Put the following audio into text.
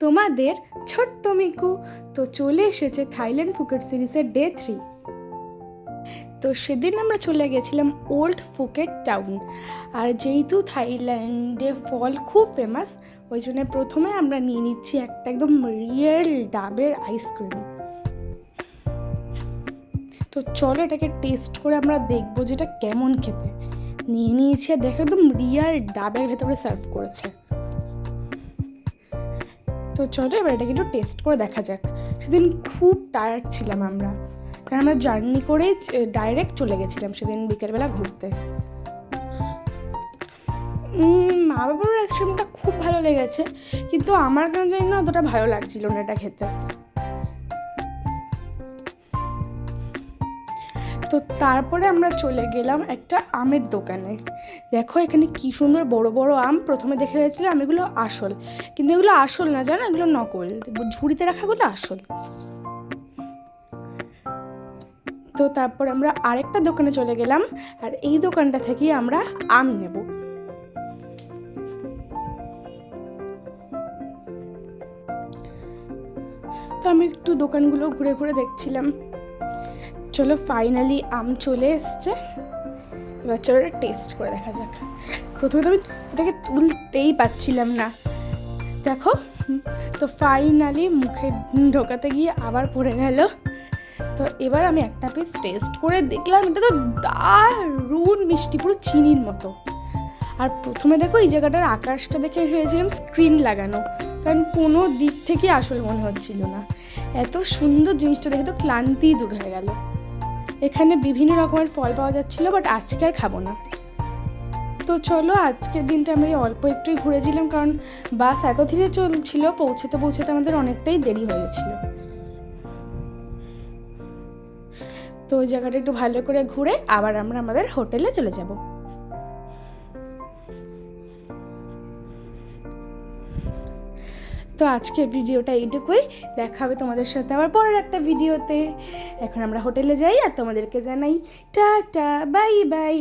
তোমাদের ছোট্ট মিকু। তো চলে এসেছে থাইল্যান্ড ফুকেট সিরিজের ডে 3। তো সেদিন আমরা চলে গেছিলাম ওল্ড ফুকেট টাউন। আর যেহেতু থাইল্যান্ডে ফল খুব ফেমাস, ওই জন্য প্রথমে আমরা নিয়ে নিচ্ছি একটা একদম রিয়েল ডাবের আইসক্রিম। তো চলো এটাকে টেস্ট করে আমরা দেখবো যেটা কেমন খেতে। নিয়ে নিয়েছি আর দেখো একদম রিয়েল ডাবের ভেতরে সার্ভ করেছে। তো চলো এবার এটাকে একটু টেস্ট করে দেখা যাক। সেদিন খুব টায়ার্ড ছিলাম আমরা, কারণ আমরা জার্নি করে ডাইরেক্ট চলে গেছিলাম সেদিন বিকেলবেলা ঘুরতে। মা বাবার রেস্টুরেন্টটা খুব ভালো লেগেছে, কিন্তু আমার কেন জানি না অতটা ভালো লাগছিল না এটা খেতে। তো তারপরে আমরা চলে গেলাম একটা আমের দোকানে। দেখো এখানে কি সুন্দর বড় বড় আম। প্রথমে দেখে হয়েছিল এগুলো আসল, কিন্তু এগুলো আসল না, জানো, এগুলো নকল। ঝুড়িতে রাখাগুলো আসল। তো তারপর আমরা আরেকটা দোকানে চলে গেলাম, আর এই দোকানটা থেকেই আমরা আম নেব। তো আমি একটু দোকানগুলো ঘুরে ঘুরে দেখছিলাম। চলো ফাইনালি আম চলে এসছে। এবার চলো টেস্ট করে দেখা যাক। প্রথমে তো আমি এটাকে তুলতেই পারছিলাম না, দেখো। তো ফাইনালি মুখে ঢোকাতে গিয়ে আবার পড়ে গেল। তো এবার আমি একটা পিস টেস্ট করে দেখলাম, এটা তো দারুণ মিষ্টি, পুরো চিনির মতো। আর প্রথমে দেখো এই জায়গাটার আকাশটা দেখে ভেবেছিলাম স্ক্রিন লাগানো, কারণ কোনো দিক থেকে আসল মনে হচ্ছিল না। এত সুন্দর জিনিসটা দেখে তো ক্লান্তি দূর হয়ে গেল। এখানে বিভিন্ন রকমের ফল পাওয়া যাচ্ছিলো, বাট আজকে আর খাবো না। তো চলো আজকের দিনটা আমি অল্প একটুই ঘুরেছিলাম, কারণ বাস এত ধীরে চলছিল, পৌঁছতে পৌঁছতে আমাদের অনেকটাই দেরি হয়ে গেছিলো। তো ওই জায়গাটা একটু ভালো করে ঘুরে আবার আমরা আমাদের হোটেলে চলে যাব। তো আজকের ভিডিওটা এইটুকুই। দেখা হবে তোমাদের সাথে আবার পরের একটা ভিডিওতে। এখন আমরা হোটেলে যাই আর তোমাদেরকে জানাই টাটা, বাই বাই।